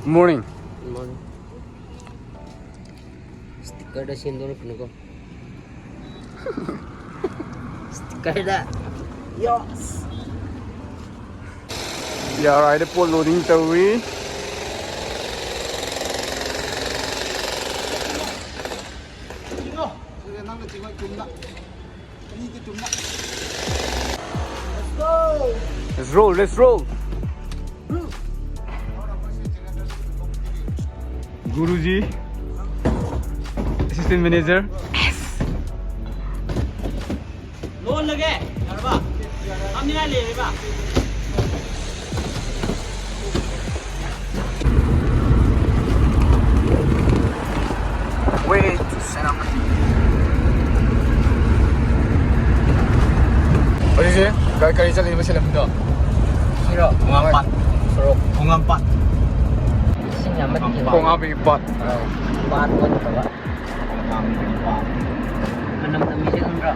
Morning. Good morning. Sticker dah sendiri kena ko. Sticker dah. Yes. Yeah, right. Po loading tawi. Let's roll. Let's roll. Guruji, assistant manager. Yes. Loan lage, yarba. Hum नहीं ले रहे बा. Way to Senapati. What is it? Kali jalan ni macam mana? Siro, pengampat. Sorok. Pengampat. Sinamat kita. Kung abi pat. Baruan bawa. Pengampat. Enam misi sendra.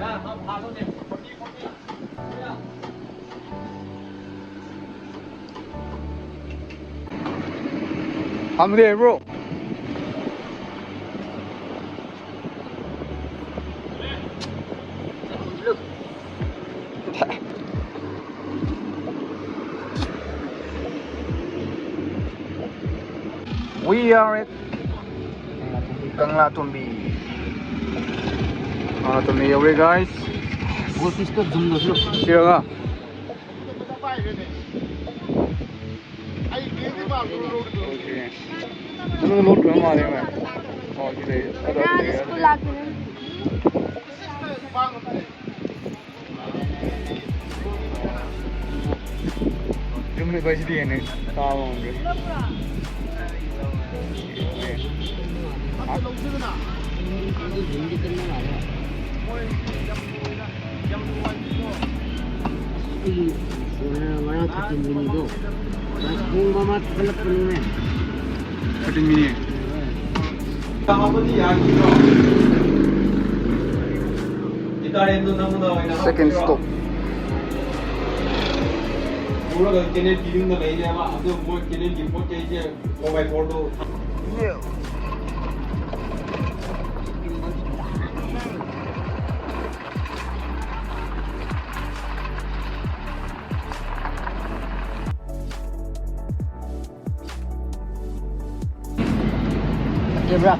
Ya, हम भागो ने. कोटी. Ya. I'm there, bro. Look. We are at Kanglatumbi. Kanglatumbi, okay, guys. Gold fish tu zoom dulu. Sira nga. Okay. Ano load ka mali mo? Okay. Jumle baji diye ne? Tamam hoंगे. Hindi kena ada. Mana kecil ini tu. Bunga mat kalau penuh. 13 minutes. Second stop. Yeah. Okay, bro.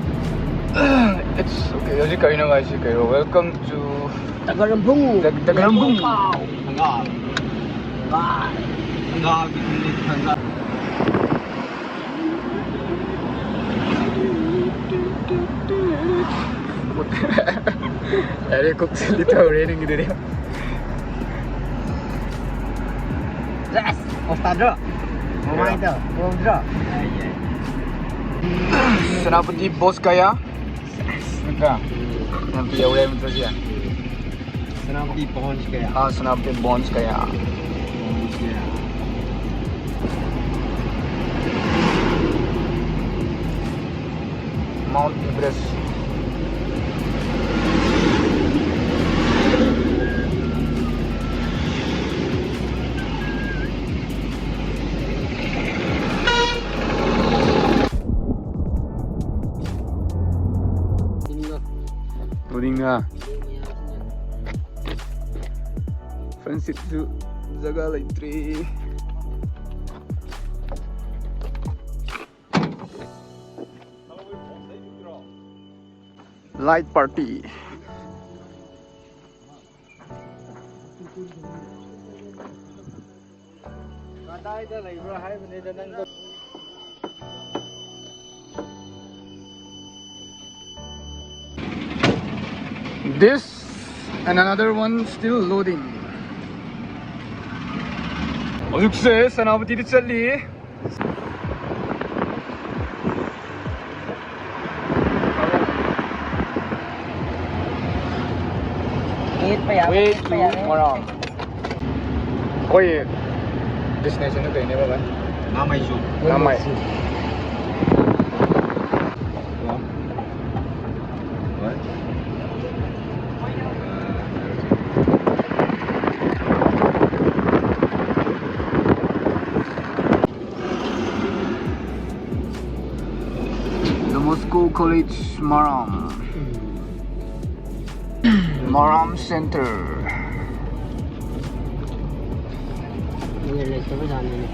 It's okay. Jadi kayo na guys, kayo. Welcome to Tagalambung. Tagalambung. Tanggal. Tanggal. Tanggal. Ada kok cerita orang gitu dia. Yes. Ostadro. Mama itu. Ostadro. Senapati bos kaya. Enggak. Nanti ya udah terus ya. Senapati pohon kaya. Ah, Senapati bonds kaya. Mount Everest. Loading na. Francis tu jaga like 3. Light party. This and another one still loading. 어죽세 Senapati 찰리. Way to Moram. Oi, destination itu ini apa? NAAMAI ZHO. NAAMAI. What? The Moscow College Moram. Moram Center. Ini ito ba sana ni?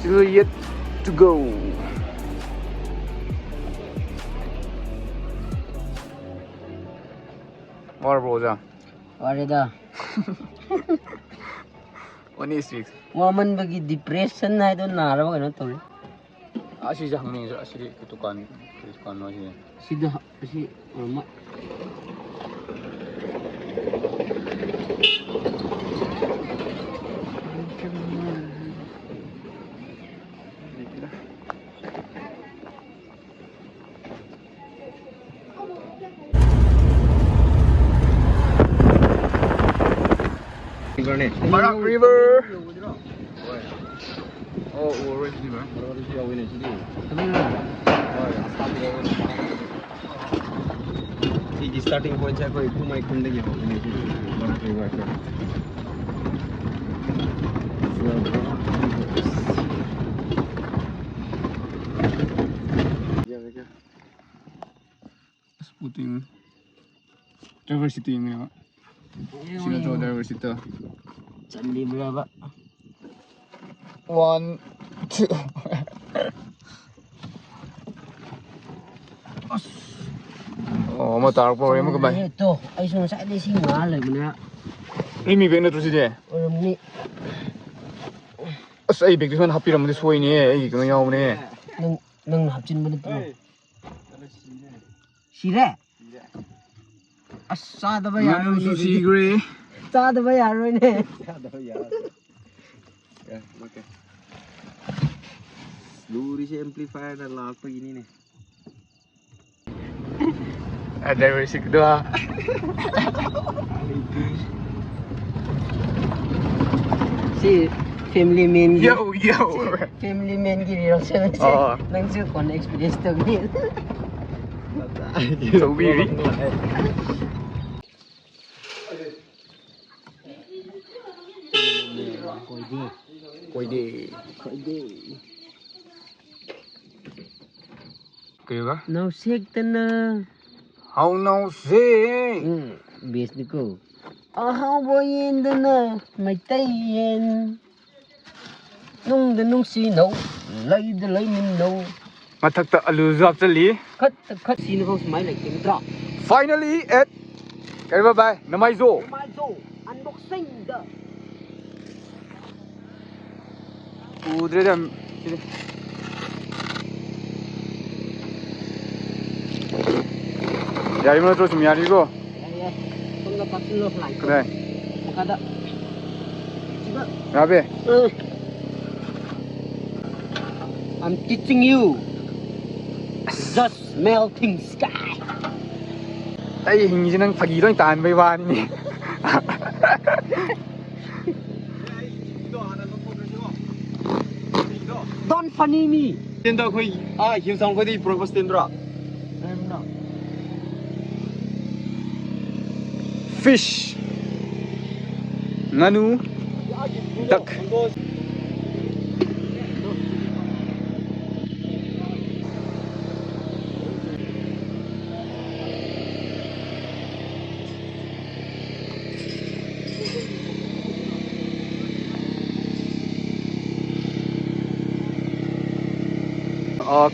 Still yet to go. What about Wari dah. Only 6. Waman bagi depression na ito narawa ka na tol. Asi siya hanging sa asi ketukan mo siya. Sida si mama. Barak River. Oh, orange river. The starting point है कोई to mic खुंदे ये होने की बड़ा river है Puting diversity ini apa? Sila tu diversity. Candi berapa? 1, 2. Oh, matar po rin mo ba? Ito, ay sa di singal na. Limi ba na to siya? Ni As ay bigla man happy naman this way ni ay kung yaw ni. nang hapcin mo dito. Sira. Asada ba Ano yaro so sigre? Asada ba yaro ni? Okay. Luri si amplifier na lahat pag ini nih. Diversity doa. Si family man Yo. family man gini lang siya Oo. nang siya kon experience to gini. So weird. Koide. Kayo ka? Now sick na. How now say? Base ni ko. Ahawayin da na may tayin. Nung danong sinaw, lay dalay minaw. Matakta aluzap tali. Kat sino kang smile like timtra. Finally at kayo ba? NAAMAI ZHO. NAAMAI ZHO unboxing da. Udre dam. Yari mo na terus miyari ko. Ya. Kung napasin lo fly. Kaya. Makada. Diba? Grabe. I'm teaching you the melting sky. Ay, hingi siya ng pagiro yung tahan ba iwan ni. Don't funny me. Tinda koi himsang koi di propose tindra. I'm not. Fish. Nganu. Duck.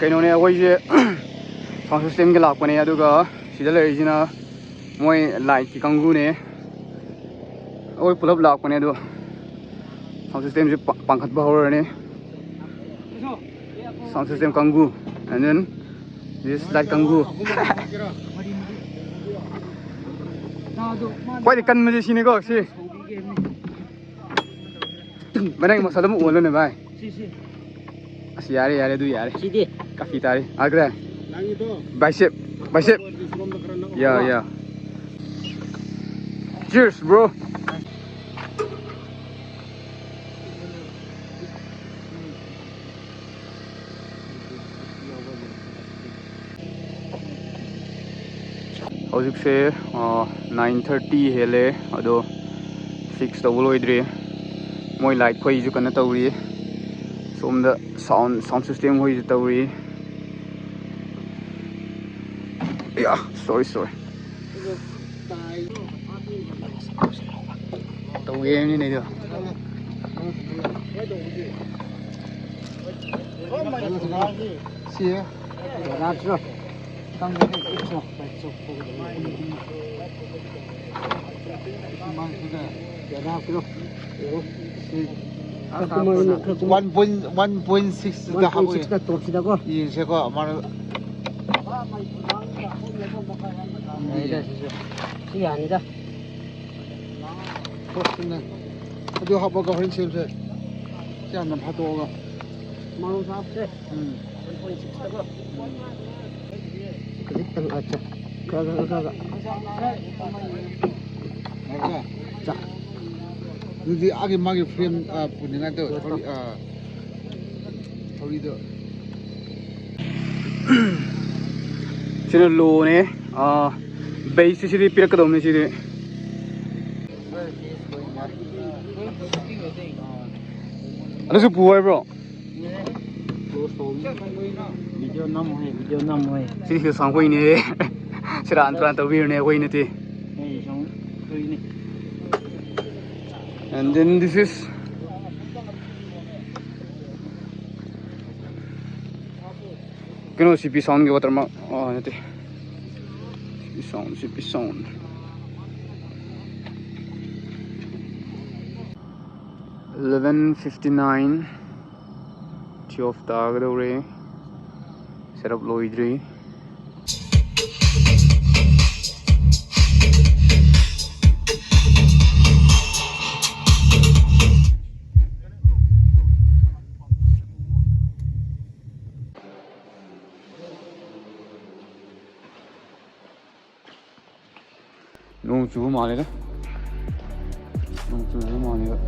ꯀꯩꯅꯣꯅꯦ ꯑꯩꯈꯣꯏꯁꯦ sound ꯁꯤꯁꯇꯦꯝꯒꯤ ꯂꯥꯛꯄꯅꯦ ꯑꯗꯨꯒ ꯁꯤꯗ ꯂꯩꯔꯤꯁꯤꯅ ꯃꯣꯏ ꯂꯥꯏꯠꯀꯤ ꯀꯥꯡꯕꯨꯅꯦ ꯑꯩꯈꯣꯏ ꯄꯨꯂꯞ ꯂꯥꯛꯄꯅꯦ ꯑꯗꯣ ꯁꯥꯎꯟ ꯁꯤꯁꯇꯦꯝꯁꯦ ꯄꯥꯡꯈꯠꯄ ꯍꯧꯔꯅꯤ sound system kanggu and then this light kanggu quay thì cân mà gì xin có xí bên đây một sao đó một uốn luôn này bài xí yare du yare cà phê tari à cái bicep yeah cheers bro Hojikse 9:30 hele ado fix tawul oidre moi light khoi ju kana tawri somda sound system hoi ju tawri yeah sorry tawge ni nei do see ya Jadi agi magi frame puningan tu, sorry tu. Sini low ne, base sini pirak kadom ne sini. Ada tu buai bro. Video nam hai. Sini ke sang koi ne, seran tawir ne koi ne ti. And then this is CP sound ke watermark. Oh nanti CP sound. $11:59 12 tag dore setup loidri. nông chú mà đấy nông chú mà đấy